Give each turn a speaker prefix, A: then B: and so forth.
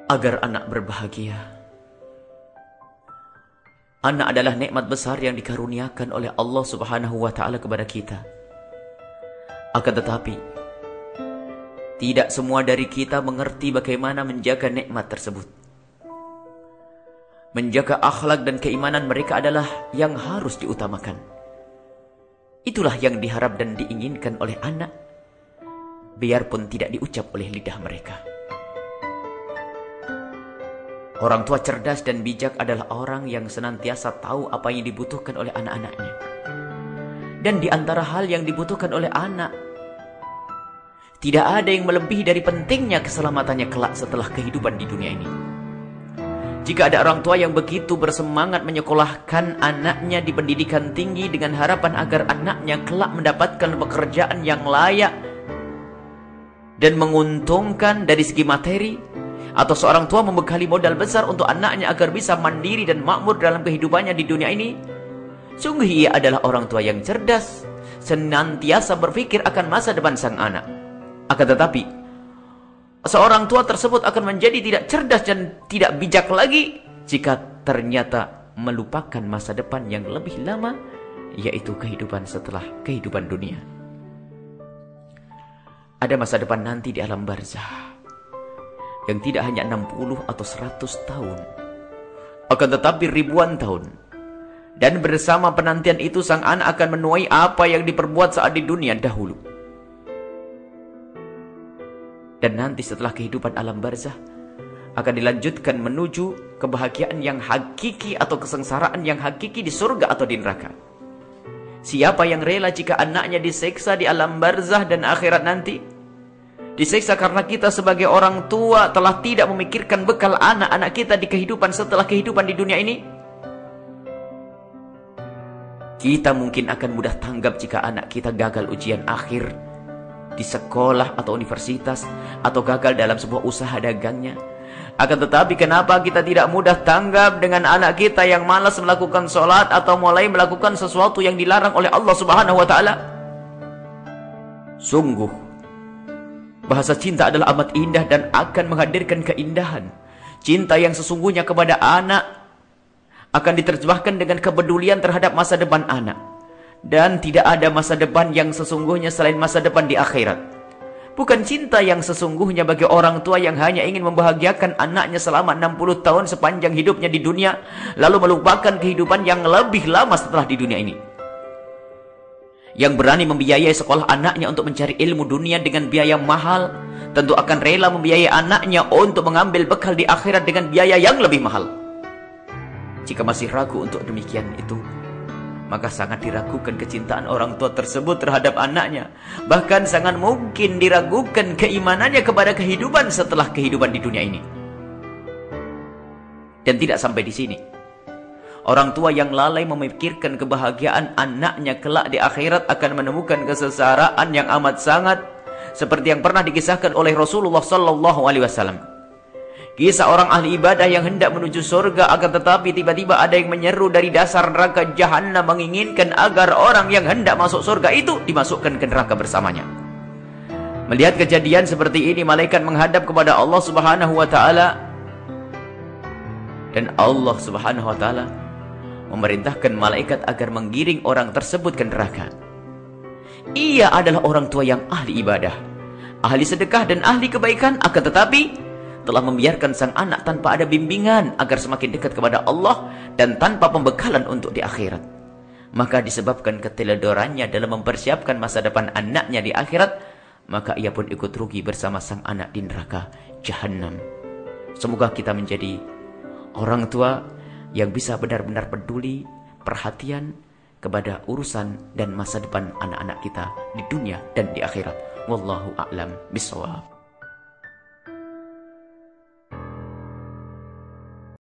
A: agar anak berbahagia. Anak adalah nikmat besar yang dikaruniakan oleh Allah Subhanahu wa Ta'ala kepada kita. Akan tetapi, tidak semua dari kita mengerti bagaimana menjaga nikmat tersebut. Menjaga akhlak dan keimanan mereka adalah yang harus diutamakan. Itulah yang diharap dan diinginkan oleh anak, biarpun tidak diucap oleh lidah mereka. Orang tua cerdas dan bijak adalah orang yang senantiasa tahu apa yang dibutuhkan oleh anak-anaknya. Dan di antara hal yang dibutuhkan oleh anak, tidak ada yang melebihi dari pentingnya keselamatannya kelak setelah kehidupan di dunia ini. Jika ada orang tua yang begitu bersemangat menyekolahkan anaknya di pendidikan tinggi dengan harapan agar anaknya kelak mendapatkan pekerjaan yang layak dan menguntungkan dari segi materi, atau seorang tua membekali modal besar untuk anaknya agar bisa mandiri dan makmur dalam kehidupannya di dunia ini, sungguh ia adalah orang tua yang cerdas, senantiasa berpikir akan masa depan sang anak. Akan tetapi, seorang tua tersebut akan menjadi tidak cerdas dan tidak bijak lagi jika ternyata melupakan masa depan yang lebih lama, yaitu kehidupan setelah kehidupan dunia. Ada masa depan nanti di alam barzah yang tidak hanya 60 atau 100 tahun, akan tetapi ribuan tahun. Dan bersama penantian itu sang anak akan menuai apa yang diperbuat saat di dunia dahulu. Dan nanti setelah kehidupan alam barzah akan dilanjutkan menuju kebahagiaan yang hakiki atau kesengsaraan yang hakiki di surga atau di neraka. Siapa yang rela jika anaknya disiksa di alam barzah dan akhirat nanti? Disiksa karena kita sebagai orang tua telah tidak memikirkan bekal anak-anak kita di kehidupan setelah kehidupan di dunia ini. Kita mungkin akan mudah tanggap jika anak kita gagal ujian akhir di sekolah atau universitas, atau gagal dalam sebuah usaha dagangnya. Akan tetapi kenapa kita tidak mudah tanggap dengan anak kita yang malas melakukan sholat atau mulai melakukan sesuatu yang dilarang oleh Allah Subhanahu wa Ta'ala? Sungguh, bahasa cinta adalah amat indah dan akan menghadirkan keindahan. Cinta yang sesungguhnya kepada anak akan diterjemahkan dengan kepedulian terhadap masa depan anak. Dan tidak ada masa depan yang sesungguhnya selain masa depan di akhirat. Bukan cinta yang sesungguhnya bagi orang tua yang hanya ingin membahagiakan anaknya selama 60 tahun sepanjang hidupnya di dunia, lalu melupakan kehidupan yang lebih lama setelah di dunia ini. Yang berani membiayai sekolah anaknya untuk mencari ilmu dunia dengan biaya mahal, tentu akan rela membiayai anaknya untuk mengambil bekal di akhirat dengan biaya yang lebih mahal. Jika masih ragu untuk demikian itu, maka sangat diragukan kecintaan orang tua tersebut terhadap anaknya. Bahkan sangat mungkin diragukan keimanannya kepada kehidupan setelah kehidupan di dunia ini. Dan tidak sampai di sini. Orang tua yang lalai memikirkan kebahagiaan anaknya kelak di akhirat akan menemukan kesengsaraan yang amat sangat, seperti yang pernah dikisahkan oleh Rasulullah SAW. Kisah orang ahli ibadah yang hendak menuju surga, akan tetapi tiba-tiba ada yang menyeru dari dasar neraka Jahannam menginginkan agar orang yang hendak masuk surga itu dimasukkan ke neraka bersamanya. Melihat kejadian seperti ini, malaikat menghadap kepada Allah Subhanahu wa Ta'ala, dan Allah Subhanahu wa Ta'ala memerintahkan malaikat agar menggiring orang tersebut ke neraka. Ia adalah orang tua yang ahli ibadah, ahli sedekah dan ahli kebaikan, akan tetapi telah membiarkan sang anak tanpa ada bimbingan agar semakin dekat kepada Allah dan tanpa pembekalan untuk di akhirat. Maka disebabkan keteledorannya dalam mempersiapkan masa depan anaknya di akhirat, maka ia pun ikut rugi bersama sang anak di neraka Jahannam. Semoga kita menjadi orang tua yang bisa benar-benar peduli, perhatian kepada urusan dan masa depan anak-anak kita di dunia dan di akhirat. Wallahu a'lam bishawab.